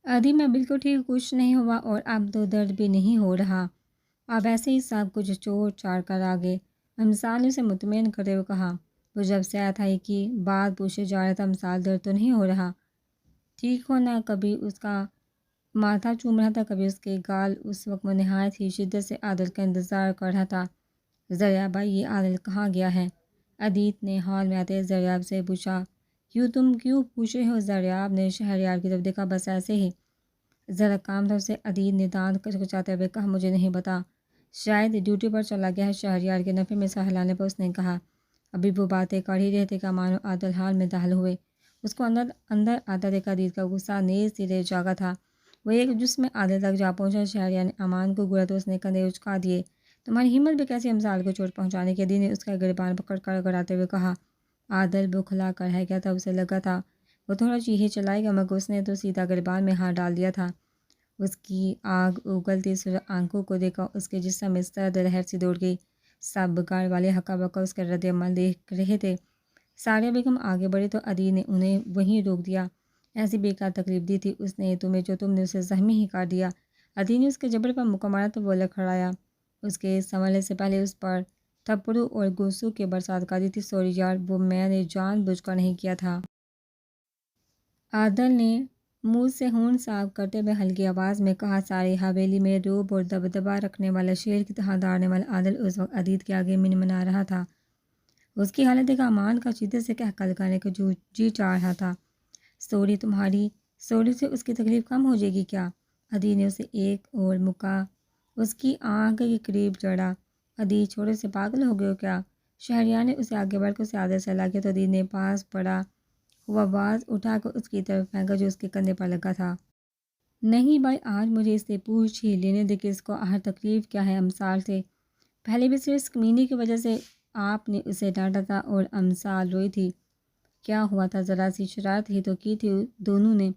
ادھی میں بالکل ٹھیک، کچھ نہیں ہوا اور اب تو درد بھی نہیں ہو رہا۔ اب ایسے ہی سب کچھ چور چار کر آگے، امثال نے اسے مطمئن کرتے ہوئے کہا۔ وہ جب صحت آئی کی بات پوچھے جا رہا تھا، امثال درد تو نہیں ہو رہا؟ ٹھیک ہونا کبھی اس کا ماتھا چوم رہا تھا، کبھی اس کے گال۔ اس وقت وہ نہایت ہی شدت سے عادل کا انتظار کر رہا تھا۔ زریاب بھائی، یہ عادل کہاں گیا ہے؟ ادیت نے ہال میں آتے زریاب سے پوچھا۔ تم کیوں پوچھ رہے ہو؟ زریاب نے شہریار کی طرف دیکھا۔ بس ایسے ہی، ذرا کام تھا اسے، ادیت نے دانت کچکچاتے ہوئے کہا۔ مجھے نہیں پتا، شاید ڈیوٹی پر چلا گیا ہے۔ شہریار کے نفے میں سر ہلانے پر اس نے کہا۔ ابھی وہ باتیں کر ہی رہے تھے کہ امان و عادل حال میں داخل ہوئے۔ اس کو اندر آتا دیکھا ادیت کا غصہ نیز سرے جاگا تھا۔ وہ ایک جس میں عادل تک جا پہنچا۔ شہریار نے امان کو گھورا تو اس نے کندھے اچکا دیے۔ تمہاری ہمت بھی کیسی امثال کو چوٹ پہنچانے کی؟ ادیت نے اس کا گریبان پکڑ کر گڑاتے ہوئے کہا۔ عادل بوکھلا کر رہ گیا تھا، اسے لگا تھا وہ تھوڑا چیخے چلائے گا، مگر اس نے تو سیدھا گریبان میں ہاتھ ڈال دیا تھا۔ اس کی آگ اگلتی سرخ آنکھوں کو دیکھا، اس کے جسم میں سرد لہر سی دوڑ گئی۔ سب گھر والے ہکا بکا اس کا رد عمل دیکھ رہے تھے۔ ساریہ بیگم آگے بڑھی تو ادیت نے انہیں وہیں روک دیا۔ ایسی بیکار تکلیف دی تھی اس نے تمہیں جو تم نے اسے زخمی ہی کر دیا۔ ادیت نے اس کے جبڑے پر مکہ مارا تو وہ لڑکھڑایا۔ اس کے سنبھلنے سے پہلے اس پر تھپڑوں اور گوسوں کی برسات کر دی تھی۔ سوری یار، وہ میں نے جان بوجھ کر نہیں کیا تھا۔ عادل نے منہ سے خون صاف کرتے ہوئے ہلکی آواز میں کہا۔ ساری حویلی میں رعب اور دبدبہ رکھنے والا شیر کی طرح دوڑنے والا عادل اس وقت ادیت کے آگے منمنا رہا تھا۔ اس کی حالت دیکھ امان کا شدت سے قہقہ لگانے کا جی چاہ رہا تھا۔ سوری سے اس کی تکلیف کم ہو جائے گی کیا؟ ادیت نے اسے ایک اور مکہ اس کی آنکھ کے قریب جڑا۔ ادیت، چھوڑے سے پاگل ہو گئے ہو کیا؟ شہریار نے اسے آگے بڑھ کر اسے عادل سے ہلا کیا تو ادیت نے پاس پڑا ہوا باز اٹھا کر اس کی طرف پھینکا جو اس کے کندھے پر لگا تھا۔ نہیں بھائی، آج مجھے اس سے پوچھ ہی لینے دے کہ اس کو آخر تکلیف کیا ہے امثال سے۔ پہلے بھی صرف اس کمینے کی وجہ سے آپ نے اسے ڈانٹا تھا اور امثال روئی تھی۔ کیا ہوا تھا؟ ذرا سی شرارت ہی تو کی تھی دونوں نے۔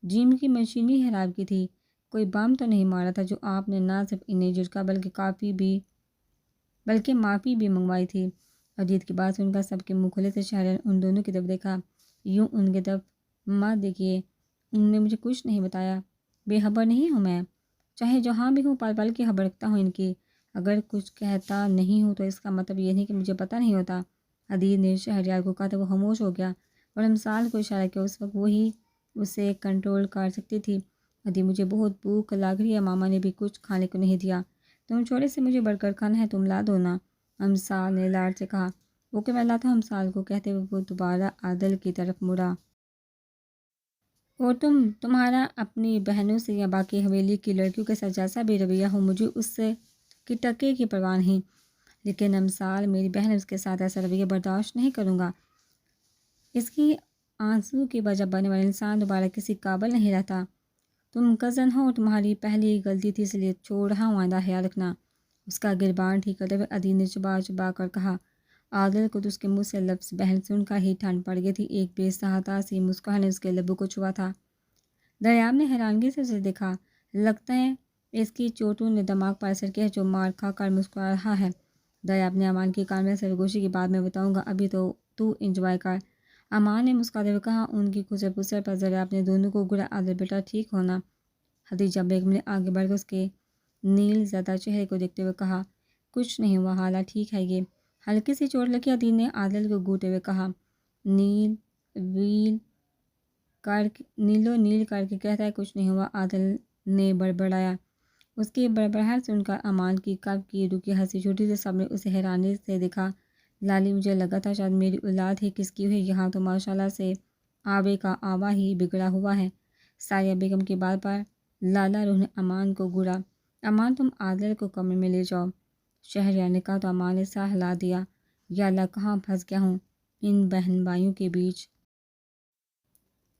جم کی مشینری خراب کی تھی، کوئی بم تو نہیں مارا تھا جو آپ نے نہ صرف انہیں جھٹکا بلکہ معافی بھی منگوائی تھی۔ ادیت کی بات سن کر سب کے منہ کھلے تھے۔ شہریار نے ان دونوں کی طرف دیکھا۔ یوں ان کی طرف مت دیکھیے، انہوں نے مجھے کچھ نہیں بتایا، بے خبر نہیں ہوں میں، چاہے جہاں بھی ہوں پل پل کی خبر رکھتا ہوں ان کی۔ اگر کچھ کہتا نہیں ہوں تو اس کا مطلب یہ نہیں کہ مجھے پتہ نہیں ہوتا۔ ادیت نے شہریار کو کہا تو وہ خاموش ہو گیا اور امثال کو اشارہ کیا۔ اس وقت وہی اسے کنٹرول کر سکتی تھی۔ ادیت، مجھے بہت بھوک لگ رہی ہے، ماما نے بھی کچھ کھانے کو نہیں دیا۔ تم چھوڑے سے مجھے برگر کھانا ہے، تم لا دو نا، امثال نے لاڈ سے کہا۔ اوکے میں لاتا ہوں امثال کو، کہتے ہوئے وہ دوبارہ عادل کی طرف مڑا۔ اور تمہارا اپنی بہنوں سے یا باقی حویلی کی لڑکیوں کے ساتھ جیسا بھی رویہ ہو، مجھے اس سے کی ٹکے کی پرواہ نہیں، لیکن امثال میری بہن ہے، اس کے ساتھ ایسا رویہ برداشت نہیں کروں گا۔ اس کی آنسو کی وجہ بننے والا انسان دوبارہ کسی قابل نہیں رہتا۔ تم کزن ہو، تمہاری پہلی غلطی تھی، اس لیے چھوڑ رہا ہوں، آئندہ خیال رکھنا۔ اس کا گریبان ٹھیک کرتے ہوئے ادیت نے چبا چبا کر کہا۔ عادل کو تو اس کے منہ سے لفظ بہن سن کر ہی ٹھنڈ پڑ گئی تھی۔ ایک بے ساختہ سی مسکراہٹ نے اس کے لبوں کو چھوا تھا۔ دریاب نے حیرانگی سے اسے دیکھا۔ لگتا ہے اس کی چوٹوں نے دماغ پر اثر کیا ہے، جو مار کھا کر مسکرا رہا ہے۔ دریاب نے امان کی کان میں سرگوشی کی بات میں بتاؤں گا، ابھی تو انجوائے کر، امان نے مسکراتے ہوئے کہا۔ ان کی خسر پسر پر دریاب نے دونوں کو گھورا۔ عادل بیٹا ٹھیک ہونا؟ خدیجہ بیگم نے آگے بڑھ کر اس کے نیل زدہ چہرے کو دیکھتے ہوئے کہا۔ کچھ نہیں ہوا، حالات ٹھیک ہے، یہ ہلکی سی چوٹ لگی، ادیت نے عادل کو گھورتے ہوئے کہا۔ نیل کر کے کہتا ہے کچھ نہیں ہوا، عادل نے بڑبڑایا۔ اس کی بڑبڑاہٹ سن کر امان کی کب کی رکی ہنسی چھوٹی سی، سب نے اسے حیرانی سے دیکھا۔ لالی، مجھے لگا تھا شاید میری اولاد ہی کس کی ہوئی، یہاں تو ماشاءاللہ سے آبے کا آبا ہی بگڑا ہوا ہے۔ ساریہ بیگم کی بات پر لالا روح نے امان کو گھورا۔ امان، تم عادل کو کمرے میں لے جاؤ، شہریار نے کہا تو امان نے سر ہلا دیا۔ یا اللہ، کہاں پھنس گیا ہوں ان بہن بھائیوں کے بیچ۔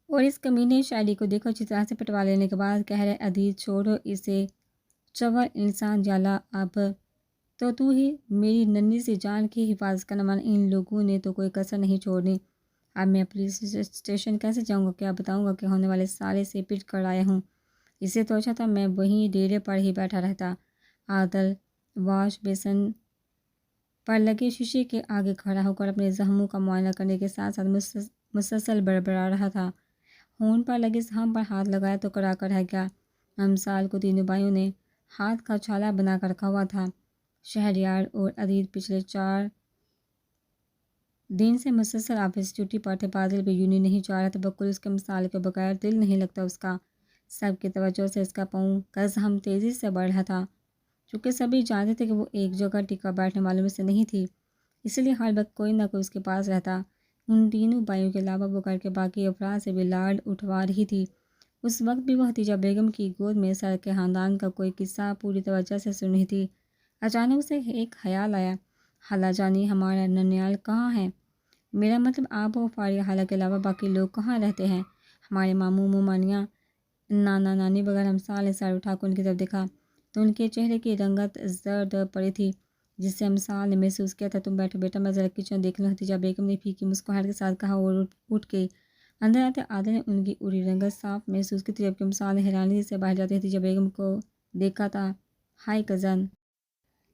اور اس کمینے شاعری کو دیکھو، اچھی طرح سے پٹوا لینے کے بعد کہہ رہے ادیت چھوڑو اسے، چور انسان جالا، اب تو ہی میری ننھی سی جان کی حفاظت کرنا، ورنہ ان لوگوں نے تو کوئی کسر نہیں چھوڑنی۔ اب میں پولیس اسٹیشن کیسے جاؤں گا؟ کیا بتاؤں گا کہ ہونے والے سارے سے پٹ کر آیا ہوں؟ اسے تو اچھا تھا میں وہیں ڈیرے پر ہی بیٹھا رہتا۔ عادل واش بیسن پر لگے شیشے کے آگے کھڑا ہو کر اپنے زخموں کا معائنہ کرنے کے ساتھ ساتھ مسلسل بڑبڑا رہا تھا۔ ہون پر لگے سہام پر ہاتھ لگایا تو کرا کر رہ گیا۔ امثال کو تینوں بھائیوں نے ہاتھ کا چھالا بنا کر رکھا ہوا تھا۔ شہریار اور عدید پچھلے 4 دن سے مسلسل آفس کی چھٹی پر تھے۔ بادل بھی یوں نہیں چاہ رہا تھا، بکل اس کے امثال کے بغیر دل نہیں لگتا اس کا۔ سب کی توجہ سے اس کا پاؤں کا زحم تیزی سے بڑھ رہا تھا، چونکہ سبھی جانتے تھے کہ وہ ایک جگہ ٹکا بیٹھنے والوں میں سے نہیں تھی، اس لیے ہر وقت کوئی نہ کوئی اس کے پاس رہتا۔ ان تینوں بھائیوں کے علاوہ وہ گھر کے باقی افراد سے بھی لاڈ اٹھوا رہی تھی۔ اس وقت بھی وہ ہتیجہ بیگم کی گود میں سر کے خاندان کا کوئی قصہ پوری توجہ سے سن رہی تھی۔ اچانک اسے ایک خیال آیا، خالہ جانی ہمارا ننیال کہاں ہے؟ میرا مطلب آپ و فاریہ خالہ کے علاوہ باقی لوگ کہاں رہتے ہیں؟ ہمارے ماموں مومانیاں نانا نانی وغیرہ۔ امثال نے سر اٹھا کر ان کی طرف دیکھا تو ان کے چہرے کی رنگت زرد پڑی تھی، جس سے امثال نے محسوس کیا تھا۔ تم بیٹھو بیٹا، میں ذرا کچن دیکھ لوں۔ ہتیجہ بیگم نے پھیکی مسکراہٹ کے ساتھ کہا اور اٹھ گئی۔ اندر آتے عادل نے ان کی اڑی رنگت صاف محسوس کی تھی، جبکہ امثال نے حیرانی سے باہر جاتے ہتیجہ بیگم کو دیکھا تھا۔ ہائے کزن،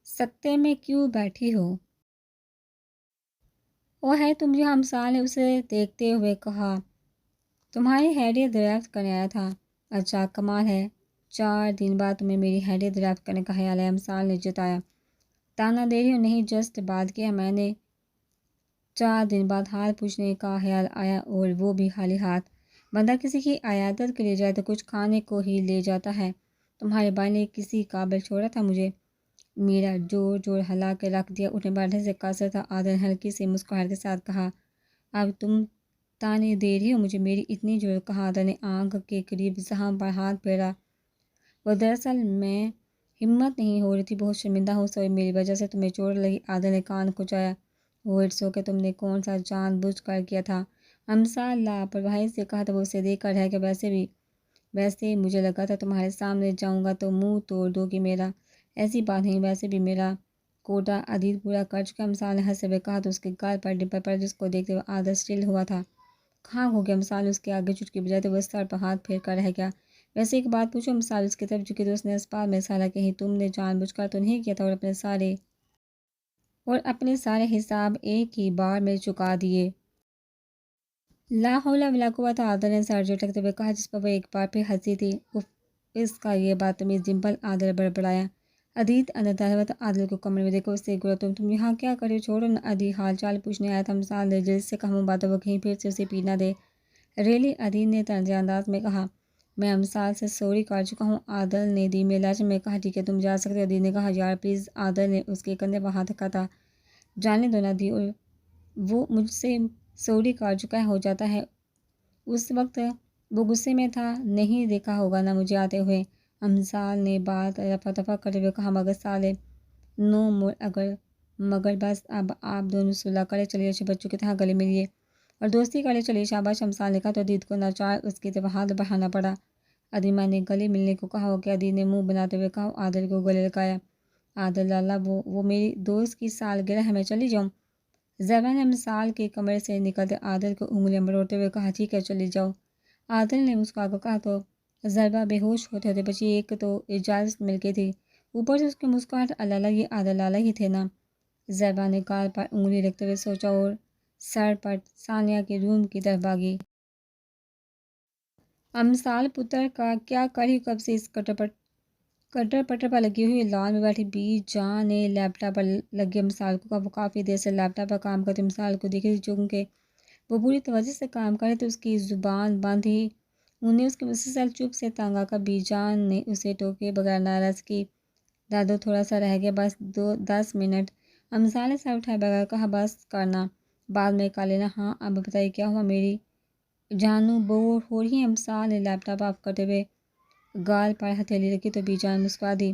سکتے میں کیوں بیٹھی ہو؟ وہ ہے تم یہاں؟ امثال نے اسے دیکھتے ہوئے کہا۔ تمہاری خیریت دریافت کرنے آیا تھا۔ اچھا، کمال ہے، 4 دن بعد تمہیں میری خیریت دریافت کرنے کا خیال ہے؟ امثال نے جتایا۔ تانا دے رہی ہو؟ نہیں، جسٹ بات کی ہے میں نے۔ 4 دن بعد حال پوچھنے کا خیال آیا، اور وہ بھی خالی ہاتھ۔ بندہ کسی کی عیادت کے لیے جائے تو کچھ کھانے کو ہی لے جاتا ہے۔ تمہارے بھائی نے کسی قابل چھوڑا تھا مجھے؟ میرا جوڑ ہلا کے رکھ دیا، اٹھنے بیٹھنے سے قاصر تھا۔ عادل نے ہلکی سی مسکراہٹ کے ساتھ کہا۔ اب تم تانے دے رہی ہو مجھے؟ میری اتنی ضرورت کہا؟ عادل نے آنکھ کے قریب زحام پر ہاتھ پھیرا۔ وہ دراصل میں ہمت نہیں ہو رہی تھی، بہت شرمندہ ہوں، سوری میری وجہ سے تمہیں چوٹ لگی۔ عادل نے کان کھنچایا۔ وہ اٹس اوکے، تم نے کون سا جان بوجھ کر کیا تھا؟ امثال لاپرواہی سے کہا تھا۔ وہ اسے دیکھ کر رہ گیا۔ ویسے مجھے لگا تھا تمہارے سامنے جاؤں گا تو منہ توڑ دو گی میرا۔ ایسی بات نہیں، ویسے بھی میرا کوٹا عدید پورا کر چکا۔ امثال نے ہنستے ہوئے کہا تو اس کے گال پر ڈمپل پڑا، جس کو دیکھتے ہوئے عادل اسٹل ہوا تھا۔ خاک ہو گیا۔ امثال نے اس کے آگے چٹکی بجائی تو وہ سر پر ہاتھ پھیر کر رہ گیا۔ ویسے ایک بات پوچھوں؟ امثال اس کی طرف جھکی تو اس نے اس بات میں سالہ کہیں تم نے جان بوجھ کر تو نہیں کیا تھا، اور اپنے سارے حساب ایک ہی بار میں چکا دیے؟ لا حول ولا قوت، عادل نے سر جھٹکتے ہوئے کہا، جس پر وہ ایک بار پھر ہنسی تھی۔ اف، اس کا یہ بدتمیز ڈمپل، عادل بڑبڑایا۔ عدید اندر داخل ہوا تو عادل کو کمرے میں دیکھا اس سے گرا تم یہاں کیا کر رہے ہو؟ چھوڑو نا، عدید حال چال پوچھنے آیا تھا۔ امثال نے جلد سے کہا، مبادہ وہ کہیں پھر سے اسے پیٹ نہ دے۔ ریلی، عدید نے طنزیہ انداز میں کہا۔ میں امثال سے سوری کر چکا ہوں، عادل نے دھیمے لہجے میں کہا۔ ٹھیک ہے، تم جا سکتے ہو، عدید نے کہا۔ یار پلیز، عادل نے اس کے کندھے پر ہاتھ رکھا تھا۔ جانے دو نا عدید، اور وہ مجھ سے سوری کر چکا ہے، ہو جاتا ہے۔ اس وقت وہ غصے میں تھا، نہیں دیکھا ہوگا نا مجھے آتے ہوئے؟ امثال نے بات رفع دفع کرتے ہوئے کہا۔ مگر سالے، نو مور مگر بس اب آپ دونوں صلح کرے چلیے، اچھے بچوں کی طرح گلے ملیے اور دوستی کرے چلیے۔ شاباش، امثال نے کہا تو عدید کو ناچار اس کی طرف ہاتھ بڑھانا پڑا۔ عدید میں نے گلے ملنے کو کہا ہو کیا؟ عدید نے منہ بناتے ہوئے کہا۔ عادل کو گلے لگایا۔ عادل لالا، وہ میری دوست کی سالگرہ ہے، میں چلی جاؤں؟ زیبا نے امثال کے کمرے سے نکلتے عادل کو انگلیاں مروڑتے ہوئے کہا۔ ٹھیک ہے، چلی جاؤ۔ عادل نے مسکرا کر کہا تو زیبا بے ہوش ہوتے ہوتے بچی، ایک تو اجازت مل گئی تھی، اوپر سے اس کی مسکراہٹ، اللہ اللہ، یہ عادل لالا ہی تھے نا؟ زیبا نے گال پر انگلی رکھتے ہوئے سوچا اور سر پٹ ثانیہ کے روم کی طرف بھاگی۔ امثال پتر کا کیا کر رہی؟ کب سے اس کٹر پٹر پر لگی ہوئی لان میں بیٹھی بی جان نے لیپ ٹاپ پر لگی امثال کو کہا۔ وہ کافی دیر سے لیپ ٹاپ پر کام کرتی امثال کو دیکھ رہی تھی، چونکہ وہ پوری توجہ سے کام کر رہے تھے، اس کی زبان بند ہی۔ انہیں اس کے مسلسل چپ سے تنگ آ کر بی جان نے اسے ٹوکے بغیر ناراض کی۔ دادو، تھوڑا سا رہ گیا، بس 10 منٹ۔ امثال نے سر اٹھائے بغیر کہا۔ بس کرنا، بعد میں کر لینا۔ ہاں، اب بتائیے کیا ہوا؟ میری جانو بور ہو رہی ہے؟ امثال نے لیپ ٹاپ آف کرتے ہوئے گال پر ہتھیلی رکھی تو بی جان مسکرا دی۔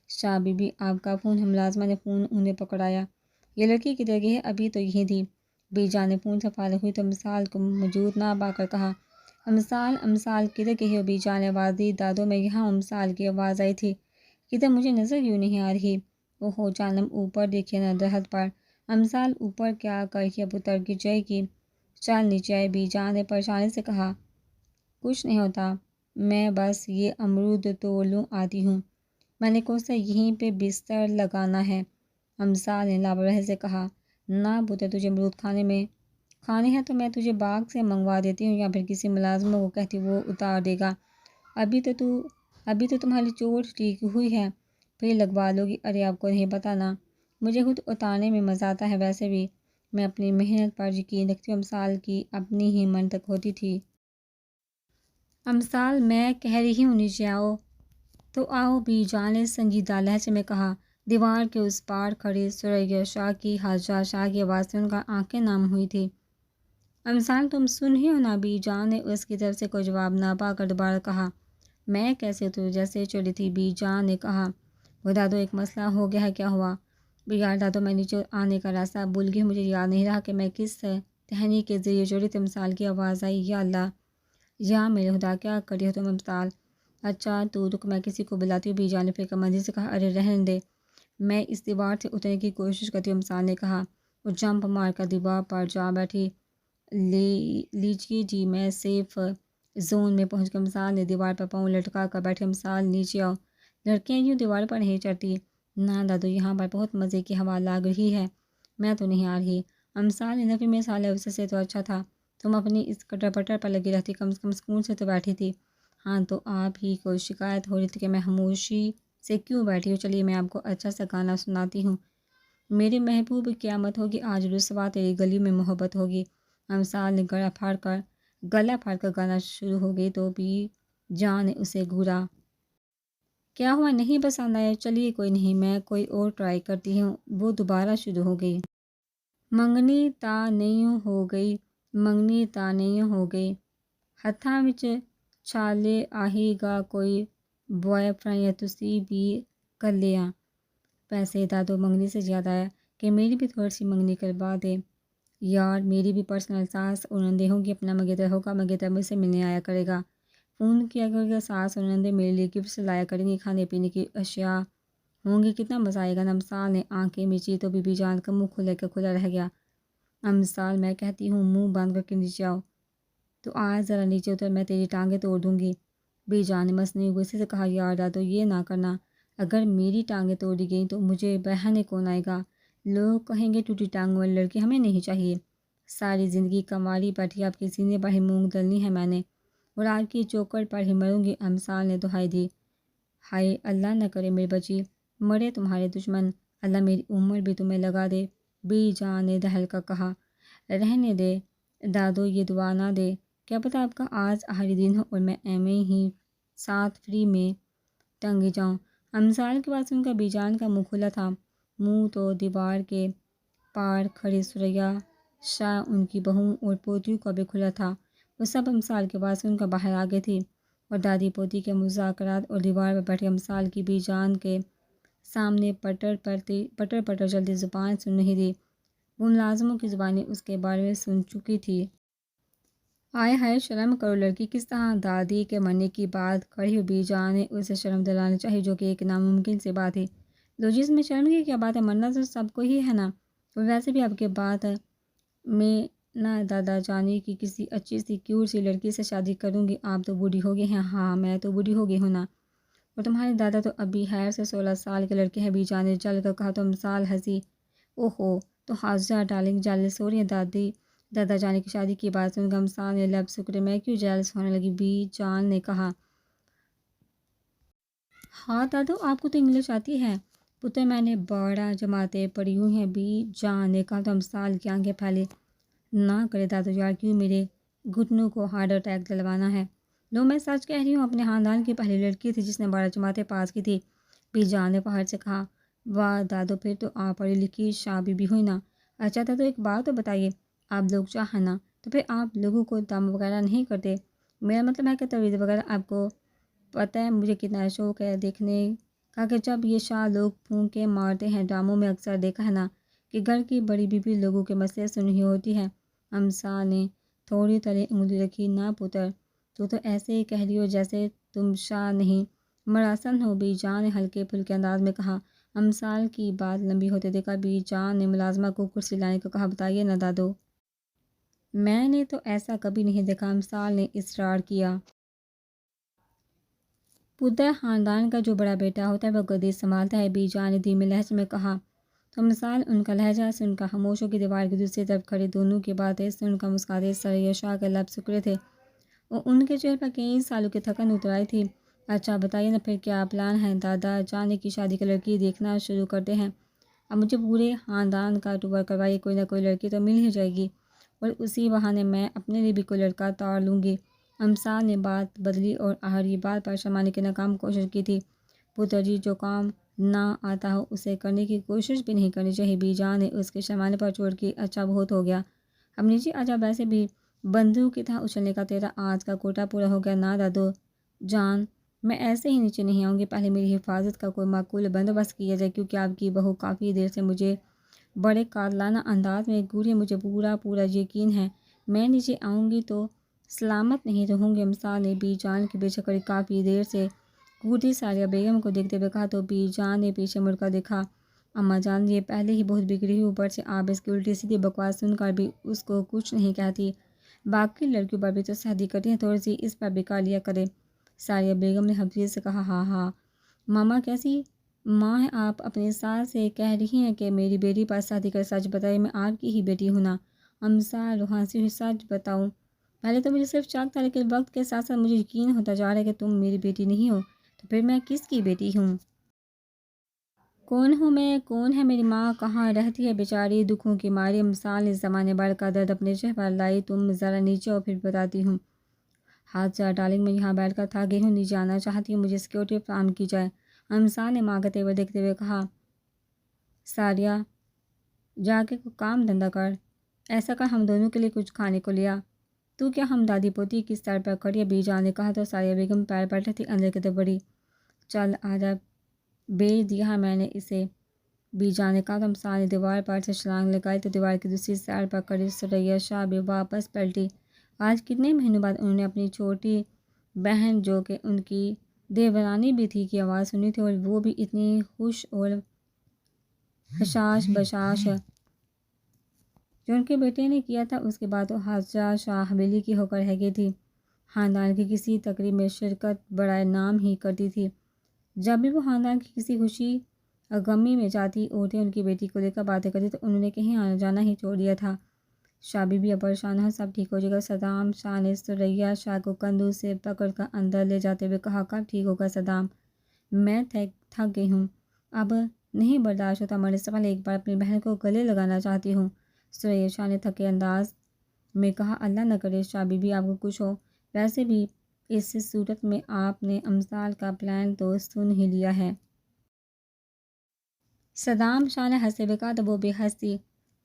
شاہ بی بی، آپ کا فون ہے؟ ملازمہ نے فون انہیں پکڑایا۔ یہ لڑکی کدھر گئی ہے؟ ابھی تو یہیں تھی۔ بی جان نے فون سے فارغ ہوئی تو امثال کو موجود نہ پا کر کہا۔ امثال کدھر گئی ہو؟ بی جان نے آواز دی۔ دادو، میں یہاں ہوں، امثال کی آواز آئی تھی۔ کدھر؟ مجھے نظر کیوں نہیں آ رہی؟ اوہو جانم، اوپر دیکھیے نا، درخت پر۔ امثال، اوپر کیا کر رہی ہے پتر؟ گر جائے گی۔ چل نیچے آئے، بی جان نے پریشانی سے کہا۔ کچھ نہیں ہوتا، میں بس یہ امرود توڑ لوں، آتی ہوں۔ میں نے کوسا یہیں پہ بستر لگانا ہے، امثال نے لاپرواہی سے کہا۔ نہ پتر، تجھے امرود کھانے ہیں تو میں تجھے باغ سے منگوا دیتی ہوں یا پھر کسی ملازموں کو کہتی وہ اتار دے گا۔ ابھی تو تمہاری چوٹ ٹھیک ہوئی ہے، پھر لگوا لو گی۔ ارے آپ کو نہیں پتہ نا، مجھے خود اتارنے میں مزہ آتا ہے۔ ویسے بھی میں اپنی محنت پر یقین رکھتی ہوں۔ امسال کی اپنی ہی منطق ہوتی تھی۔ امسال میں کہہ رہی ہوں نیچے آؤ۔ تو آؤ، بی جان نے سنجیدہ لہجے میں کہا۔ دیوار کے اس پار کھڑی ثریا شاہ کی حاجہ شاہ کی آواز سے ان کا آنکھیں نم ہوئی تھی۔ امسال تم سن ہی ہو نا؟ بی جان نے اس کی طرف سے کوئی جواب نہ پا کر دوبارہ کہا۔ میں کیسے تو جیسے چڑھی تھی، بی جان نے کہا۔ وہ دادو ایک مسئلہ ہو گیا ہے، کیا ہوا؟ یار دادو، میں نیچے آنے کا راستہ بھول گئی، مجھے یاد نہیں رہا کہ میں کس ٹہنی کے ذریعے چڑھی تھی۔ امسال کی آواز آئی۔ یا اللہ، یا میرے خدا، کیا کری ہو تم امسال؟ اچھا تو رک، میں کسی کو بلاتی ہوں، بی جان نے فکر مندی سے کہا۔ ارے رہنے دے، میں اس دیوار سے اترنے کی کوشش کرتی ہوں، امسال نے کہا۔ وہ جمپ مار کر دیوار پر جا بیٹھی۔ لیجیے جی، میں سیف زون میں پہنچ گئی۔ امسال نے دیوار پر پاؤں لٹکا کر بیٹھی۔ امسال نیچے آؤ، لڑکیاں یوں دیوار پر نہیں چڑھتی۔ نہ دادو، یہاں پر بہت مزے کی ہوا لگ رہی ہے، میں تو نہیں آ رہی۔ امسال نے نفی میں سالے اس سے تو اچھا تھا تم اپنی اس کٹر پٹر پر لگی رہتی، کم سے کم سکون سے تو بیٹھی تھی۔ ہاں تو آپ ہی کو شکایت ہو رہی تھی کہ میں خاموشی سے کیوں بیٹھی ہوں؟ چلیے میں آپ کو اچھا سا گانا سناتی ہوں۔ میری محبوب قیامت ہوگی آج رسوا تیری گلی میں محبت ہوگی۔ امسال نے گلا پھاڑ کر گانا شروع ہو گئی تو بی جان نے اسے گھورا۔ کیا ہوا، نہیں پسند آیا؟ چلیے کوئی نہیں، میں کوئی اور ٹرائی کرتی ہوں۔ وہ دوبارہ شروع ہو گئی۔ منگنی تا نہیں ہو گئی، منگنی تا نہیں ہو گئی، ہتھاں وچ چھالے آہی گا کوئی بوائے فرینڈ یا تسی بھی کر لیا۔ پیسے دادو، منگنی سے زیادہ ہے کہ میری بھی تھوڑی سی منگنی کروا دے۔ یار میری بھی پرسنل ساس اور نندے ہوں گی، اپنا منگیتر ہوگا، منگیتر مجھ سے ملنے آیا کرے گا، فون کیا کرے گا، ساس اور نندے میرے لیے گفٹس لایا کریں گی، کھانے پینے کی اشیاء ہوں گی، کتنا مزہ آئے گا نا۔ امسال نے آنکھیں مچی تو بی بی جان کا منہ کھلا رہ گیا۔ امسال میں کہتی ہوں منہ بند کر کے نیچے آؤ۔ تو آج ذرا نیچے اتر، میں تیری ٹانگیں توڑ دوں گی، بی جان نے مصنوعی غصے سے کہا۔ یار دادو، یہ نہ کرنا، اگر میری ٹانگیں توڑی گئیں تو مجھے بہانے کون آئے گا؟ لوگ کہیں گے ٹوٹی ٹانگوں والی لڑکی، ہمیں نہیں چاہیے۔ ساری زندگی کنواری بیٹھی آپ کے سینے پر ہی مونگ ڈلنی ہے میں نے، اور آپ کی چوکٹ پر ہی مروں گی۔ امسال نے دہائی دی۔ ہائے اللہ نہ کرے میری بچی، مرے تمہارے دشمن، اللہ میری عمر بھی تمہیں لگا دے، بی جان نے دہل کر کہا۔ رہنے دے دادو، یہ دعا نہ دے، کیا پتہ آپ کا آج آخری دن ہو اور میں ایویں ہی ساتھ فری میں ٹنگ جاؤں۔ امسال کی بات سن کر بی جان کا منہ کھلا تھا، منہ تو دیوار کے پار کھڑی ثریا شاہ، ان کی بہوؤں اور پوتیوں کا بھی کھلا تھا۔ وہ سب امسال کی بات سن کر باہر آ گئی تھی اور دادی پوتی کے مذاکرات اور دیوار پر بیٹھے امسال کی بی جان کے سامنے پٹر پٹر چلتی زبان سن نہیں دی۔ وہ ملازموں کی زبانیں اس کے بارے میں سن چکی تھی۔ آئے ہائے، شرم کرو لڑکی، کس طرح دادی کے مرنے کی بات کر رہی ہو؟ بی جان نے اسے شرم دلانا چاہی، جو کہ ایک ناممکن سی بات تھی۔ لو جی، اس میں شرم کی کیا بات ہے، مرنا تو سب کو ہی ہے نا، اور ویسے بھی آپ کے بات میں نہ دادا جانی کی کسی اچھی سی کیوٹ سی لڑکی سے شادی کروں گی، آپ تو بوڑھی ہو گئی ہیں۔ ہاں میں تو بوڑھی ہو گئی ہوں نا، اور تمہارے دادا تو ابھی خیر سے 16 سال کے لڑکے ہیں، بی جان نے جل کر کہا۔ تو امسال ہنسی۔ اوہو، تو حاجہ ڈارلنگ جیلس ہو رہی ہیں دادا جانی کی شادی کی بات سن کر امسال نے لب سکڑے۔ میں کیوں جیلس ہونے لگی، بی جان نے کہا۔ ہاں دادو، آپ کو تو انگلش آتی ہے پتر، میں نے بڑا جماعتیں پڑھی ہوئی ہیں، بی جان نے کہا۔ تو امسال کی آنکھیں پھیلی۔ نہ کرے دادو یار، کیوں میرے گھٹنوں کو ہارٹ اٹیک دلوانا ہے؟ لو میں سچ کہہ رہی ہوں، اپنے خاندان کی پہلی لڑکی تھی جس نے 12 جماعتیں پاس کی تھی، بی جان نے پہاڑ سے کہا۔ واہ دادو، پھر تو آپ پڑھی لکھی شاہ بی ہوئی نا۔ اچھا دادو، ایک بات تو بتائیے، آپ لوگ چاہیں نا تو پھر آپ لوگوں کو دم وغیرہ نہیں کرتے؟ میرا مطلب ہے کہ تویز وغیرہ، آپ کو پتہ ہے مجھے کتنا شوق ہے دیکھنے کا کہ جب یہ شاہ لوگ پھونکے مارتے ہیں، ڈراموں میں اکثر دیکھا ہے نا کہ گھر کی بڑی بیوی لوگوں کے مسئلے سن رہی ہوتی ہے۔ امسال نے تھوڑی تلے انگلی رکھی۔ نہ پتر، تو ایسے ہی کہہ رہی ہو جیسے تم شاہ نہیں مراسن ہو، بی جان نے ہلکے پھلکے انداز میں کہا۔ امسال کی بات لمبی ہوتے دیکھا بی جان نے ملازمہ کو کرسی لانے کو کہا۔ بتائیے نا دادو، میں نے تو ایسا کبھی نہیں دیکھا، امسال نے اصرار کیا۔ پتر خاندان کا جو بڑا بیٹا ہوتا ہے وہ گدی سنبھالتا ہے، بی جان نے دھیمے لہجے میں کہا۔ تو تو مثال ان کا لہجہ سن کر خاموشوں کی دیوار کی دوسری طرف کھڑے دونوں کی باتیں سن کر مسکراتے ثریا شاہ کے لب سکڑے تھے اور ان کے چہرے پر کئی سالوں کی تھکن اتر آئی تھی۔ اچھا بتائیے نا پھر کیا پلان ہے؟ دادا جان کی شادی کی لڑکی دیکھنا شروع کرتے ہیں۔ اب مجھے پورے خاندان کا ٹور کروائیے، کوئی نہ کوئی لڑکی تو مل ہی جائے گی اور اسی بہانے میں اپنے لیے بھی کوئی لڑکا تار لوں گی۔ امثال نے بات بدلی اور آخری بات پر شرمانے کی ناکام کوشش کی تھی۔ پتر جی، جو کام نہ آتا ہو اسے کرنے کی کوشش بھی نہیں کرنی چاہیے۔ بی جان نے اس کے شرمانے پر چھوڑ کی، اچھا بہت ہو گیا امی جی، آج ویسے بھی بندوق کی طرح اچھلنے کا تیرا آج کا کوٹا پورا ہو گیا نا دادو جان، میں ایسے ہی نیچے نہیں آؤں گی، پہلے میری حفاظت کا کوئی معقول بندوبست کیا جائے، کیونکہ آپ کی بہو کافی دیر سے مجھے بڑے قاتلانہ انداز میں گھوری، مجھے پورا یقین ہے میں نیچے آؤں گی تو سلامت نہیں رہوں گی۔ امثال نے بی جان کے پیچھے کھڑی کافی دیر سے گھورتی ثریا بیگم کو دیکھتے ہوئے کہا تو بی جان نے پیچھے مڑ کر دیکھا۔ اماں جان، یہ پہلے ہی بہت بگڑی ہوئی، اوپر سے آپ اس کی الٹی سیدھی بکواس سن کر بھی اس کو کچھ نہیں کہتی، باقی لڑکیوں پر بھی تو شادی کرتی ہیں، تھوڑی سی اس پر بھی کر لیا کرے۔ ثریا بیگم نے حفیظ سے کہا، ہاں ماما کیسی ماں ہے آپ، اپنے ساس سے کہہ رہی ہیں کہ میری بیٹی پر شادی کر، سچ بتائیے میں آپ کی ہی بیٹی ہوں نا؟ امثال روحانسی ہوئی، سچ بتاؤں پہلے تو مجھے صرف شک تھا، لیکن وقت کے ساتھ ساتھ مجھے یقین ہوتا جا رہا ہے کہ تم میری بیٹی نہیں ہو، تو پھر میں کس کی بیٹی ہوں؟ کون ہوں میں؟ کون ہے میری ماں؟ کہاں رہتی ہے بیچاری دکھوں کی ماری؟ امثال نے زمانے بھر کا درد اپنے چہرے پر لائی، تم ذرا نیچے اور پھر بتاتی ہوں۔ ہاتھ جا ڈارلنگ، میں یہاں بیٹھ کر تھک گئی ہوں، نیچے آنا چاہتی ہوں، مجھے سیکورٹی فراہم کی جائے۔ امثال نے ماں کا تیور دیکھتے ہوئے کہا، ثریا جا کے کوئی کام دھندا کر، ایسا کر ہم دونوں کے لیے کچھ کھانے کو لیا، تو کیا ہم دادی پوتی کی سر پر کھڑی ہے؟ بی جان نے کہا تو ثریا بیگم پیر پلٹے تھی اندر کی طرف بڑھی، چل آجا، بیچ دیا ہے میں نے اسے، بی جان نے کہا تو امثال نے دیوار پر سے چھلانگ لگائی تو دیوار کی دوسری سائڈ پر کھڑی ثریا شاہ بھی واپس پلٹی۔ آج کتنے مہینوں بعد انہوں نے اپنی چھوٹی بہن جو کہ ان کی دیورانی بھی تھی کی آواز سنی تھی، اور وہ بھی اتنی خوش اور حشاش بشاش۔ جو ان کے بیٹے نے کیا تھا اس کے بعد وہ حاجہ شاہ حویلی کی ہو کر رہ گئی تھی، خاندان کی کسی تقریب میں شرکت برائے نام ہی کرتی تھی۔ جب بھی وہ خاندان کی کسی خوشی غمی میں جاتی، عورتیں ان کی بیٹی کو لے کر باتیں کرتی تو انہوں نے کہیں آنا جانا ہی چھوڑ دیا تھا۔ شاہ بی بی اب پریشان ہو، سب ٹھیک ہو جائے گا۔ صدام شاہ نے ثریا شاہ کو کندھوں سے پکڑ کر اندر لے جاتے ہوئے کہا، کب ٹھیک ہوگا صدام؟ میں تھک گئی ہوں، اب نہیں برداشت ہوتا، مرنے سے پہلے ایک بار اپنی بہن کو گلے لگانا چاہتی ہوں۔ ثریا شاہ نے تھکے انداز میں کہا، اللہ نہ کرے شاہ بی بی آپ کو کچھ ہو، ویسے بھی اس صورت میں آپ نے امثال کا پلان تو سن ہی لیا ہے۔ صدام شاہ نے ہنستے ہوئے کہا تو وہ بھی ہنسی،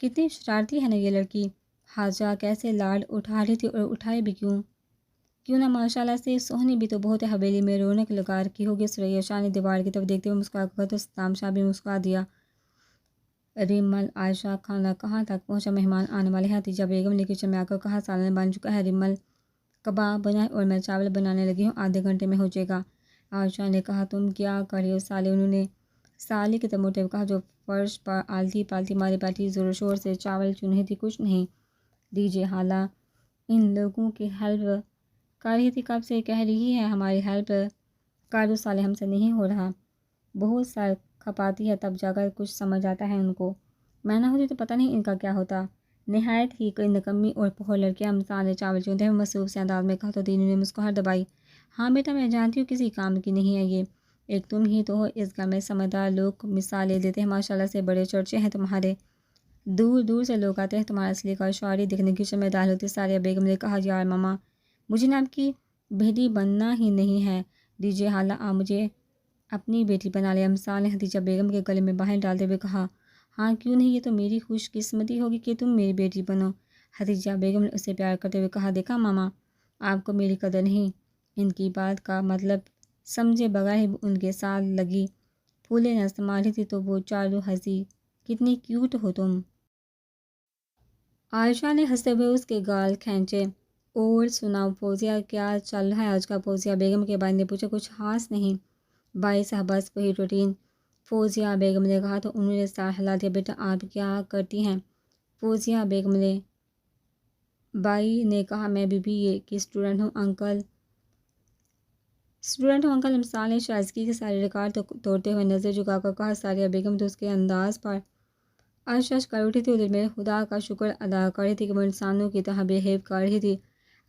کتنی شرارتی ہے نا یہ لڑکی، حاجہ کیسے لاڈ اٹھا رہی تھی، اور اٹھائے بھی کیوں نہ، ماشاءاللہ سے سوہنی بھی تو بہت حویلی میں رونق لگا رکھی ہوگی۔ ثریا شاہ نے دیوار کی طرف دیکھتے ہوئے مسکرا کر تو صدام شاہ بھی مسکرا دیا۔ ریمل، عائشہ کھانا کہاں تک پہنچا؟ مہمان آنے والے ہیں، حتیجہ بیگم نے کچن میں آ کر کہا، سالن بن چکا ہے، ریمل کباب بنا ہے اور میں چاول بنانے لگی ہوں، آدھے گھنٹے میں ہو جائے گا۔ عائشہ نے کہا، تم کیا کر رہی ہو سالے؟ انہوں نے سالی کی طرف مڑتے ہوئے کہا جو فرش پر آلتی پالتی ماری بیٹھی زور و شور سے چاول چن رہی تھی۔ کچھ نہیں دیجیے خالہ، ان لوگوں کی ہیلپ کر رہی تھی، کب سے کہہ رہی ہے ہماری ہیلپ کر دو سالے، ہم سے نہیں ہو رہا، بہت سر کھپاتی ہے تب جا کر کچھ سمجھ آتا ہے ان کو، میں نہ ہوتی تو پتہ نہیں ان کا کیا ہوتا، نہایت ہی کوئی نکمی اور پہور لڑکیاں۔ امثال نے چاول چنتے ہوئے مصروف سے انداز میں کہا تو دینو نے مسکراہٹ دبائی، ہاں بیٹا میں جانتی ہوں کسی کام کی نہیں ہے یہ، ایک تم ہی تو ہو اس گھر میں، سمجھدار لوگ مثالیں دیتے ہیں، ماشاءاللہ سے بڑے چرچے ہیں تمہارے، دور دور سے لوگ آتے ہیں تمہارا اصلی کار شاعری دیکھنے۔ کچن میں داخل ہوتی ثریا بیگم نے کہا، یار ماما مجھے نا آپ کی بیٹی بننا ہی نہیں ہے، دیجیے خالہ آپ مجھے اپنی بیٹی بنا لیں۔ امثال نے حتیجہ بیگم کے گلے میں باہیں ڈالتے ہوئے کہا، ہاں کیوں نہیں، یہ تو میری خوش قسمتی ہوگی کہ تم میری بیٹی بنو۔ حتیجہ بیگم نے اسے پیار کرتے ہوئے کہا، دیکھا ماما آپ کو میری قدر نہیں، ان کی بات کا مطلب سمجھے بغیر ہی ان کے ساتھ لگی، پھولے نہ سنبھالی تھی تو وہ چالو ہنسی، کتنی کیوٹ ہو تم۔ عائشہ نے ہنستے ہوئے اس کے گال کھینچے، اور سناؤ فوزیہ کیا چل رہا ہے آج کا؟ فوزیہ بیگم کے بھائی نے پوچھا، کچھ خاص نہیں بھائی صاحب، بس وہی روٹین، فوزیہ بیگم نے کہا تو انہوں نے سر ہلا دیا۔ بیٹا آپ کیا کرتی ہیں؟ فوزیہ بیگم نے بھائی نے کہا، میں بھی اے کی اسٹوڈنٹ ہوں انکل۔ امثال نے شائستگی کے سارے ریکارڈ توڑتے ہوئے نظر جھکا کر کہا، ثریا بیگم تو اس کے انداز پر آج سچ کر اٹھی تھی، دل میں خدا کا شکر ادا کر رہی تھی کہ وہ انسانوں کی طرح بہیو کر رہی تھی۔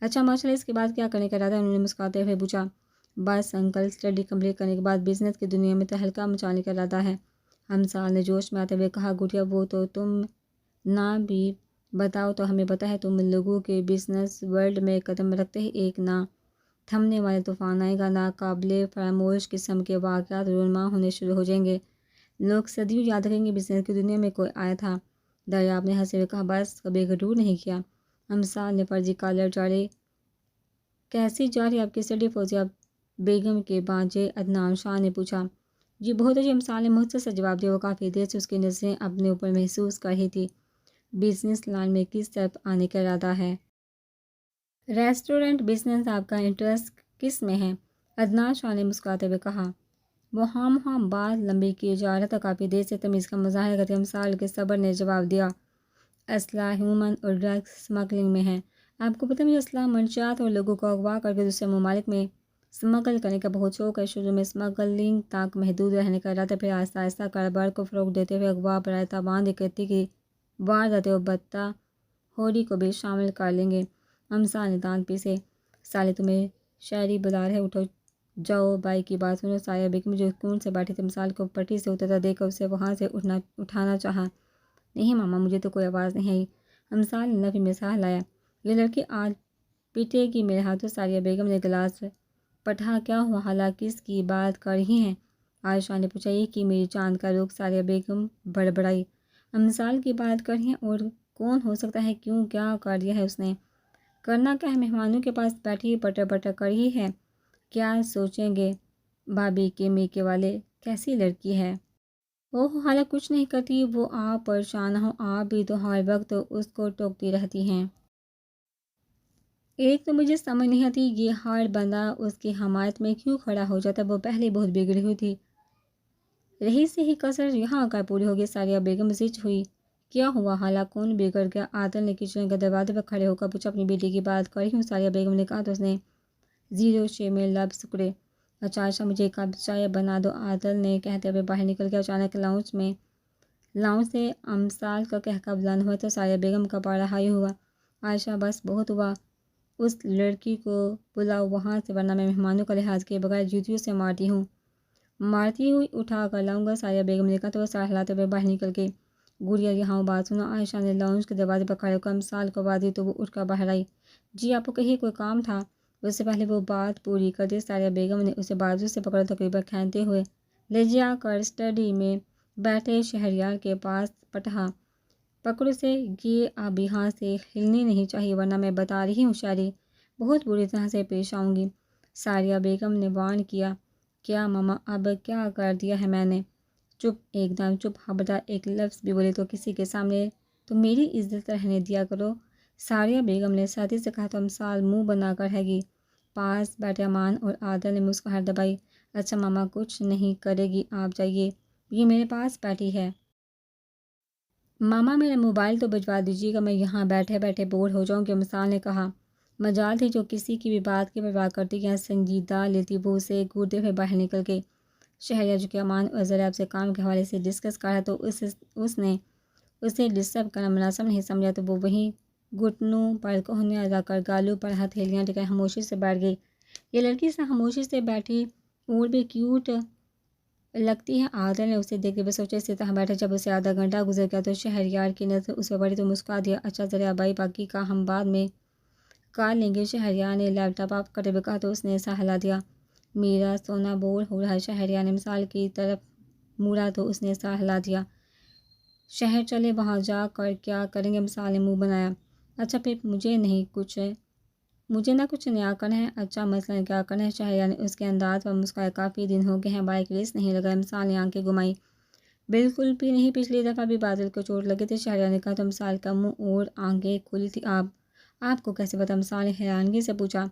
اچھا ماشاء اللہ، اس کے بعد کیا کرنے کا ارادہ ہے؟ انہوں نے مسکراتے ہوئے پوچھا۔ بس انکل، اسٹڈی کمپلیٹ کرنے کے بعد بزنس کی دنیا میں تہلکہ مچانے کا ارادہ ہے، ہمسال نے جوش میں آتے ہوئے کہا۔ گڑیا، وہ تو تم نہ بھی بتاؤ تو ہمیں پتہ ہے، تم لوگوں کے بزنس ورلڈ میں قدم رکھتے ہی ایک نہ تھمنے والے طوفان آئے گا، ناقابل فراموش قسم کے واقعات رونما ہونے شروع ہو جائیں گے، لوگ صدیوں یاد رکھیں گے بزنس کی دنیا میں کوئی آیا تھا۔ دریاب نے ہنسے ہوئے کہا، بس کبھی غرور نہیں کیا؟ ہمسال نے فرضی کالر جاڑے۔ کیسی جا رہی آپ کی اسٹڈی؟ فوزیہ بیگم کے بانجے عدنان شاہ نے پوچھا۔ جی بہت اچھی، ہمسال نے مختصر جواب دیا۔ وہ کافی دیر سے اس کی نظریں اپنے اوپر محسوس کر رہی تھی۔ بزنس لائن میں کس طرف آنے کا ارادہ ہے؟ ریسٹورنٹ بزنس، آپ کا انٹرسٹ کس میں ہے؟ عدنان شاہ نے مسکراتے ہوئے کہا۔ وہ ہاں بات لمبی کی جا رہا تھا، کافی دیر سے تمیز کا مظاہرہ کرتے ہمسال کے صبر نے جواب دیا۔ اسلحہ، ہیومن اور ڈرگ سمگلنگ میں ہے۔ آپ کو پتہ ہے، مجھے اسلحہ، منشیات اور لوگوں کو اغوا کر کے دوسرے ممالک میں سمگل کرنے کا بہت شوق ہے۔ شروع میں سمگلنگ تک محدود رہنے کا ارادہ، پھر آہستہ آہستہ کاروبار کو فروغ دیتے ہوئے اغوا، برائے تاوان ڈکیتی کی وارداتیں اور بدتہ ہوری کو بھی شامل کر لیں گے۔ ہمسال نے دانت پیسے۔ سالے، تمہیں شاعری بلا رہے، اٹھو جاؤ بھائی کی بات سنو۔ سایہ بیگم جو سکون سے بیٹھی تھی، ہمسال کو پٹری سے اترتا دیکھ کر اسے وہاں سے اٹھانا چاہا۔ نہیں ماما، مجھے تو کوئی آواز نہیں آئی۔ ہمسال نے نفی میں سانس لایا۔ یہ لڑکی آج پیٹے گی میرے ہاتھوں۔ ساریہ بیگم نے گلاس پٹھا۔ کیا ہوا خالہ، کس کی بات کر رہی ہیں؟ عائشہ نے پوچھا۔ یہ کی میری چاند کا رخ، ساریہ بیگم بڑبڑائی۔ ہمسال کی بات کر رہی ہیں، اور کون ہو سکتا ہے؟ کیوں، کیا کر دیا ہے اس نے؟ کرنا کیا ہے؟ مہمانوں کے پاس بیٹھی پٹر پٹر کر رہی ہے، کیا سوچیں گے بھابھی کے میکے والے، کیسی لڑکی ہے؟ اوہ خالہ، کچھ نہیں کرتی وہ، آپ پریشان نہ ہو، آپ بھی تو ہر وقت اس کو ٹوکتی رہتی ہیں۔ ایک تو مجھے سمجھ نہیں آتی، یہ ہر بندہ اس کی حمایت میں کیوں کھڑا ہو جاتا ہے؟ وہ پہلے بہت بگڑی ہوئی تھی، رہی سے ہی کثر یہاں آ کر پوری ہوگی۔ ساریہ بیگم زچ ہوئی۔ کیا ہوا خالہ، کون بگڑ گیا؟ عادل نے کچن کے دروازے پر کھڑے ہو کر پوچھا۔ اپنی بیٹی کی بات کر رہی ہوں، ساریہ بیگم نے کہا تو اس نے 0 میں لب سکڑے۔ اچھا عائشہ، مجھے ایک کپ چائے بنا دو، عادل نے کہتے ہوئے باہر نکل گیا۔ اچانک لاؤنج سے ہمسال کا قہقہ بلند ہوا تو ساریہ بیگم کا پارا ہائی ہوا۔ عائشہ، بس بہت ہوا، اس لڑکی کو بلاؤ وہاں سے، ورنہ میں مہمانوں کا لحاظ کیے بغیر جوتیوں سے مارتی ہوئی اٹھا کر لاؤں گا، ساریہ بیگم نے کہا تو وہ سر ہلاتے ہوئے باہر نکل گئی۔ گڑیا، یہاں بات سنو۔ عائشہ نے لاؤنج کے دروازے پر کھڑے ہو کر ہمسال کو آواز دی تو وہ اٹھ کر باہر آئی۔ جی آپ کو کہیں کوئی کام تھا؟ اس سے پہلے وہ بات پوری کر دے، ساریہ بیگم نے اسے بازو سے پکڑا، تقریباً کھینچتے ہوئے لے جا کر اسٹڈی میں بیٹھے شہریار کے پاس پٹھا۔ پکڑ اسے، یہ اب یہاں سے ہلنی نہیں چاہیے، ورنہ میں بتا رہی ہوں شاعری بہت بری طرح سے پیش آؤں گی، ساریہ بیگم نے وارن کیا۔ کیا ماما، اب کیا کر دیا ہے میں نے؟ چپ، ایک دم چپ، خبردار ایک لفظ بھی بولے تو کسی کے سامنے تو میری عزت رہنے دیا کرو، ساریہ بیگم نے سختی سے کہا تو ہمسال منہ بنا کر رہ گئی۔ پاس بیٹھے امان اور عادل نے مسکراہٹ دبائی۔ اچھا ماما، کچھ نہیں کرے گی، آپ جائیے، یہ میرے پاس بیٹھی ہے۔ ماما، میرا موبائل تو بجوا دیجیے گا، میں یہاں بیٹھے بیٹھے بور ہو جاؤں گی، ہمسال نے کہا۔ مجال تھی جو کسی کی بھی بات کی پرواہ کرتی یا سنجیدہ لیتی، وہ اسے گھورتے ہوئے باہر نکل گئی۔ شہریار جو کہ امان اور ذرائع سے کام کے حوالے سے ڈسکس کر رہا تو اس نے اسے ڈسٹرب کرنا مناسب نہیں سمجھا تو وہ وہیں گھٹنوں پر کوہنیاں رکھ کر گالوں پر ہتھیلیاں ٹکائے خاموشی سے بیٹھ گئی۔ یہ لڑکی سے خاموشی سے بیٹھی اور بھی کیوٹ لگتی ہے، عادل نے اسے دیکھ کے بس سوچا اسی طرح بیٹھا۔ جب اسے آدھا گھنٹہ گزر گیا تو شہریار کی نظر اس پر پڑی تو مسکرا دیا۔ اچھا ذرا بھائی، باقی کا ہم بعد میں کر لیں گے، شہریار نے لیپ ٹاپ آف کرتے ہوئے کہا تو اس نے سر ہلا دیا۔ میرا سونا بور ہو رہا ہے، شہریار نے ہمسال کی طرف موڑا تو اس نے سر ہلا دیا۔ شہر چلے، وہاں جا کر کیا کریں گے، ہمسال نے منہ بنایا۔ اچھا پھر مجھے نہ کچھ نیا کرنا ہے۔ اچھا مثلاً کیا کرنا ہے؟ شہریار نے اس کے انداز پر مسکرایا۔ کافی دن ہو گئے ہیں بائک ریس نہیں لگا، ہمسال نے آنکھیں گھمائی۔ بالکل بھی نہیں، پچھلی دفعہ بھی بادل کو چوٹ لگی تھی، شہریار نے کہا تو ہمسال کا منہ اور آنکھیں کھلی تھی۔ آپ کو کیسے پتہ؟ ہمسال نے حیرانگی سے پوچھا۔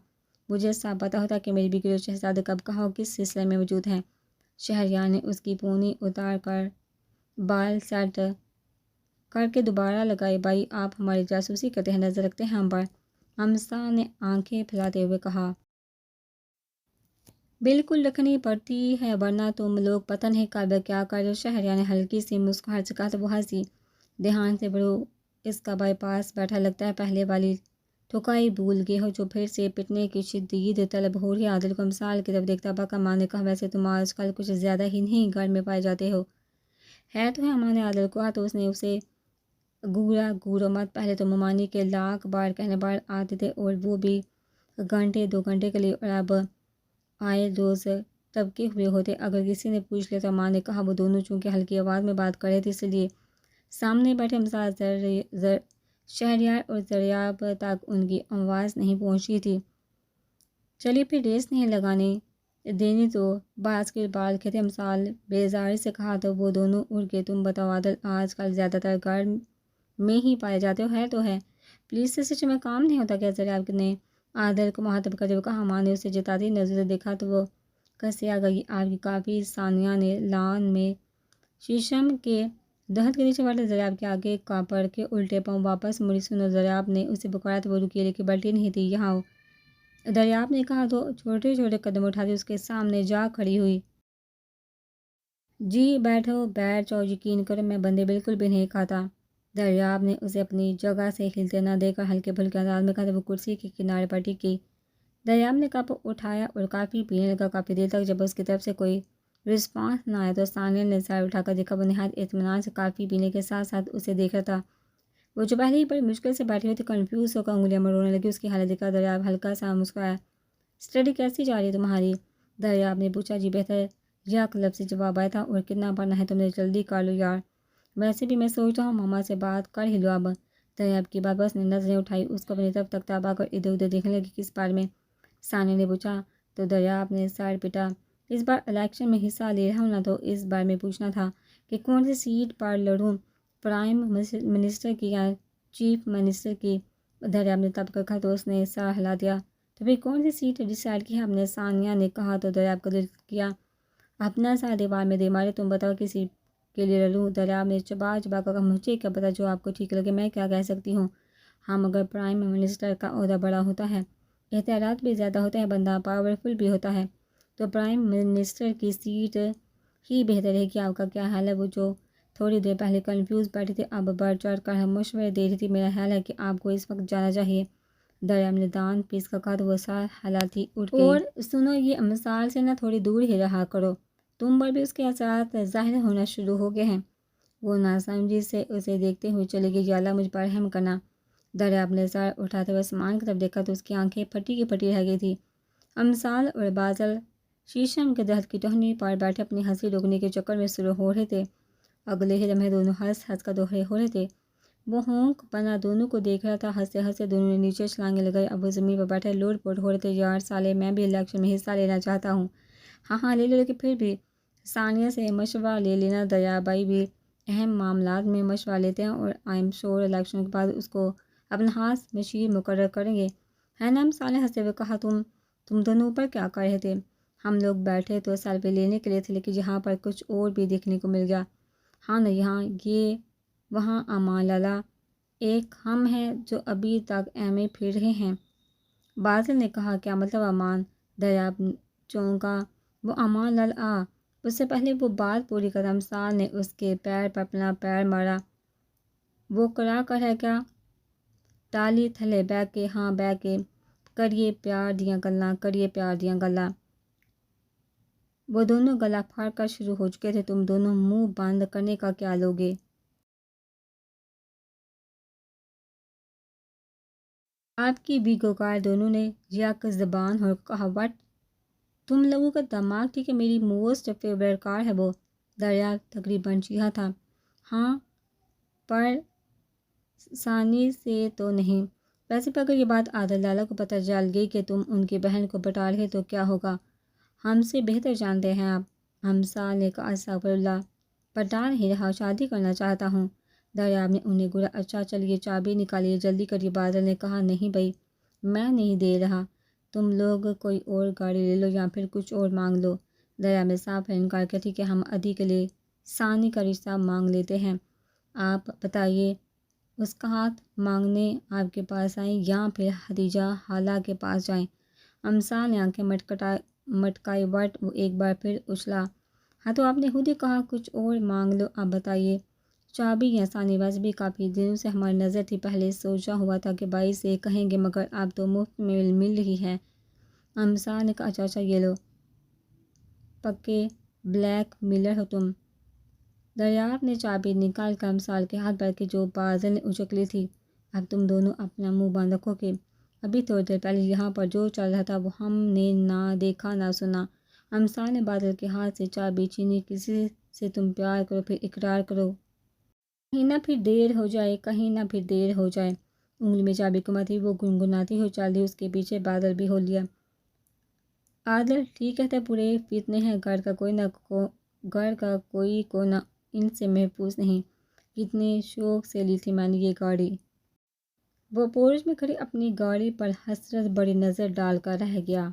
مجھے صاحب پتہ ہوتا کہ میری بگڑی شہزادہ کب کہاں اور کس سلسلے میں موجود ہیں، شہریار نے اس کی پونی اتار کر بال سیٹ کر کے دوبارہ لگائے۔ بھائی، آپ ہماری جاسوسی کرتے ہیں، نظر رکھتے ہیں ہم پر، ہمسال نے آنکھیں پھیلاتے ہوئے کہا۔ بالکل رکھنی پڑتی ہے، ورنہ تم لوگ پتہ نہیں کب کیا کر دو، شہریار نے ہلکی سی مسکراہٹ سے کہا تو وہ ہنسی۔ دھیان سے پڑھو، اس کا بائی پاس بیٹھا لگتا ہے، پہلے والی ٹھکائی بھول گئے ہو جو پھر سے پٹنے کی شدید طلب ہو رہی ہے۔ عادل کو امثال کی طرف دیکھتا باقا ماں نے کہا، ویسے تم آج کل کچھ زیادہ ہی نہیں گھر میں پائے جاتے ہو۔ ہے تو ہے، ماں نے عادل کو کہا تو اس نے اسے گورا گورو مت، پہلے تو ممانی کے لاکھ بار کہنے بار آتے تھے اور وہ بھی گھنٹے 2 گھنٹے کے لیے، اور اب آئے روز طبقے ہوئے ہوتے۔ اگر کسی نے پوچھ لیا تو ماں نے کہا وہ دونوں چونکہ ہلکی آواز میں بات کر رہے تھے اس لیے سامنے بیٹھے امثال شہریار اور دریاب تک ان کی آواز نہیں پہنچی تھی۔ چلیے پھر ریس نہیں لگانے دینی تو باسکٹ بال کھیلتے، امثال بیزاری سے کہا تو وہ دونوں اڑ گئے۔ تم بتاؤ عادل، آج کل زیادہ تر گھر میں ہی پائے جاتے ہو؟ ہے تو ہے، پولیس اسٹیشن میں کام نہیں ہوتا کیا؟ دریاب نے عادل کو مخاطب کرتے ہوئے کہا۔ ماں نے اسے جتاتی نظر سے دیکھا تو وہ کسیا گئی۔ آپ کی کافی ثانیہ نے لان میں شیشم کے درخت کے نیچے بیٹھے دریاب کے آگے کا پڑھ کے الٹے پاؤں واپس مڑی۔ سنو، دریاب نے اسے پکارا تو وہ رکی، لیکن بلٹی نہیں تھی۔ یہاں دریاب نے کہا تو چھوٹے چھوٹے قدم اٹھاتے اس کے سامنے جا کھڑی ہوئی۔ جی بیٹھو، بیٹھ جاؤ، یقین کرو میں بندے بالکل بھی نہیں کھاتا۔ دریاب نے اسے اپنی جگہ سے ہلتے نہ دیکھ کر ہلکے پھلکے انداز میں کہا تو وہ کرسی کے کنارے پر ٹکی۔ دریاب نے کپ اٹھایا اور کافی پینے لگا۔ کافی دیر تک جب اس کی طرف سے کوئی رسپانس نہ آیا تو ثانیہ نے سر اٹھا کر دیکھا۔ وہ نہایت اطمینان سے کافی پینے کے ساتھ ساتھ اسے دیکھ رہا تھا۔ وہ جو پہلے ہی بڑی مشکل سے بیٹھی ہوئی تھی کنفیوز ہو کر انگلیاں مروڑنے لگی۔ اس کی حالت دیکھ کر دریاب ہلکا سا مسکرایا۔ اسٹڈی کیسی جا رہی ہے تمہاری؟ دریاب نے پوچھا۔ جی بہتر، یک لفظی جواب آیا تھا۔ اور کتنا پڑھنا ہے تم نے؟ جلدی کر لو یار، ویسے بھی میں سوچ رہا ہوں ماما سے بات کر ہی لو اب۔ دریاب کی بات بس نے نظریں اٹھائی، اس کو اپنی طرف تکتا پا کر ادھر ادھر دیکھنے لگی۔ کس بارے میں؟ ثانیہ نے پوچھا تو دریاب نے سر پٹا۔ اس بار الیکشن میں حصہ لے رہا ہوں نا، تو اس بارے میں پوچھنا تھا کہ کون سی سیٹ پر لڑوں، پرائم منسٹر کی یا چیف منسٹر کی؟ دریاب نے تب کر کہا تو اس نے سر ہلا دیا۔ تو پھر کون سی سیٹ ڈیسائیڈ کی ہے آپ نے؟ ثانیہ نے کہا تو دریاب کو دل کیا اپنا سا دیوار میں دے مارے۔ تم بتاؤ کس سیٹ کے لیے لڑوں؟ دریاب نے چبا چبا کر کہا، مجھے کیا پتا، جو آپ کو ٹھیک لگے، میں کیا کہہ سکتی ہوں۔ ہاں مگر پرائم منسٹر کا عہدہ بڑا ہوتا ہے، اختیارات بھی زیادہ ہوتے ہیں، بندہ پاورفل بھی ہوتا ہے، تو پرائم منسٹر کی سیٹ ہی بہتر ہے کہ آپ کا کیا خیال ہے؟ وہ جو تھوڑی دیر پہلے کنفیوز بیٹھی تھی اب بڑھ چڑھ کر مشورے دے رہی تھی۔ میرا خیال ہے کہ آپ کو اس وقت جانا چاہیے۔ دریاب نے دانت پیس کر کہا تو وہ سر ہلاتی اٹھ گئی۔ اور سنو، یہ امثال سے نہ تھوڑی دور ہی رہا کرو، تم پر بھی اس کے اثرات ظاہر ہونا شروع ہو گئے ہیں۔ وہ ناسمجھی سے اسے دیکھتے ہوئے چلے گئی۔ یا اللہ مجھ پر رحم کرنا۔ دریاب نے سر اٹھاتے ہوئے آسمان کی طرف دیکھا تو اس کی آنکھیں پھٹی کی پھٹی رہ گئی تھی۔ امثال اور بازل شیشم کے درخت کی ٹہنی پر بیٹھے اپنی ہنسی روکنے کے چکر میں شروع ہو رہے تھے۔ اگلے ہی لمحے دونوں ہنس ہنس کر دوہرے ہو رہے تھے۔ وہ ہونک بنا دونوں کو دیکھ رہا تھا۔ ہنستے ہنستے دونوں نے نیچے چھلانگیں لگائی۔ اب وہ زمین پر بیٹھے لوٹ پوٹ ہو رہے تھے۔ یار سالے، میں بھی الیکشن میں حصہ لینا چاہتا ہوں۔ ہاں ہاں لے لو، لیکن پھر بھی ثانیہ سے مشورہ لے لینا۔ دریاب بھائی بھی اہم معاملات میں مشورہ لیتے ہیں اور آئی ایم شور الیکشن کے بعد اس کو اپنا خاص مشیر مقرر کریں گے، ہے نا؟ امثال نے ہنستے ہوئے کہا۔ تم دونوں اوپر کیا کر رہے تھے؟ ہم لوگ بیٹھے تو سیلفی لینے کے لیے تھے، لیکن یہاں پر کچھ اور بھی دیکھنے کو مل گیا۔ ہاں نا، یہاں یہ وہاں امان لالا، ایک ہم ہیں جو ابھی تک ایم پھر رہے ہیں۔ بازل نے کہا، کیا مطلب امان؟ دریاب چونکا۔ وہ امان لال اس سے پہلے وہ بات پوری کر، امثال نے اس کے پیر پر اپنا پیر مارا۔ وہ کرا کر ہے کیا؟ ٹالی تھلے بہ کے، ہاں بہ کے، کریے پیار دیاں گلاں، کریے پیار دیاں گلاں۔ وہ دونوں گلا پھاڑ کر شروع ہو چکے تھے۔ تم دونوں منہ بند کرنے کا کیا لوگے؟ آپ کی بھی گوکار دونوں نے یک زبان ہو کہا۔ وٹ؟ تم لوگوں کا دماغ ٹھیک ہے؟ میری موسٹ فیوریٹ کار ہے وہ۔ دریاب تقریباً چیخا تھا۔ ہاں پر ثانی سے تو نہیں۔ ویسے بھی اگر یہ بات عادل لالا کو پتہ چل گئی کہ تم ان کی بہن کو پٹا رہے تو کیا ہوگا؟ ہم سے بہتر جانتے ہیں آپ۔ امثال نے کہا، استغفر اللہ، پٹا نہیں رہا، شادی کرنا چاہتا ہوں۔ دریاب نے انہیں گھورا۔ اچھا چلیے چابی نکالیے، جلدی کریے۔ بازل نے کہا، نہیں بھائی، میں نہیں دے رہا، تم لوگ کوئی اور گاڑی لے لو یا پھر کچھ اور مانگ لو۔ دریاب نے صاف انکار کیا۔ ٹھیک ہے، ہم ادھی کے لیے ثانی کا رشتہ مانگ لیتے ہیں۔ آپ بتائیے، اس کا ہاتھ مانگنے آپ کے پاس آئیں یا پھر خدیجہ خالہ کے پاس جائیں؟ امثال نے آنکھیں مٹکائی۔ وٹ؟ وہ ایک بار پھر اچھلا۔ ہاں تو آپ نے خود ہی کہا کچھ اور مانگ لو، اب بتائیے۔ چابی یا ثانی واجبی کافی دنوں سے ہماری نظر تھی، پہلے سوچا ہوا تھا کہ بھائی سے کہیں گے، مگر اب تو مفت میں مل رہی ہے۔ امثال نے کہا، چاچا یہ لو، پکے بلیک میلر ہو تم۔ دریافت نے چابی نکال کر امثال کے ہاتھ بھر کے جو بادل نے اچک لی تھی۔ اب تم دونوں اپنا منہ بند رکھو گے۔ ابھی تھوڑی دیر پہلے یہاں پر جو چل رہا تھا وہ ہم نے نہ دیکھا نہ سنا۔ امثال نے بادل کے ہاتھ سے چابی چھینی، کسی سے تم پیار کرو پھر اقرار کرو، کہیں نہ پھر دیر ہو جائے، کہیں نہ پھر دیر ہو جائے۔ انگلی میں چابی کماتی وہ گنگناتی ہوئی چل دی، اس کے پیچھے بادل بھی ہو لیا۔ عادل ٹھیک کہتے، پورے فتنے ہیں، گھر کا کوئی کونا ان سے محفوظ نہیں۔ کتنے شوق سے لی تھی میں نے یہ گاڑی۔ وہ پورچ میں کھڑی اپنی گاڑی پر حسرت بھری نظر ڈال کر رہ گیا۔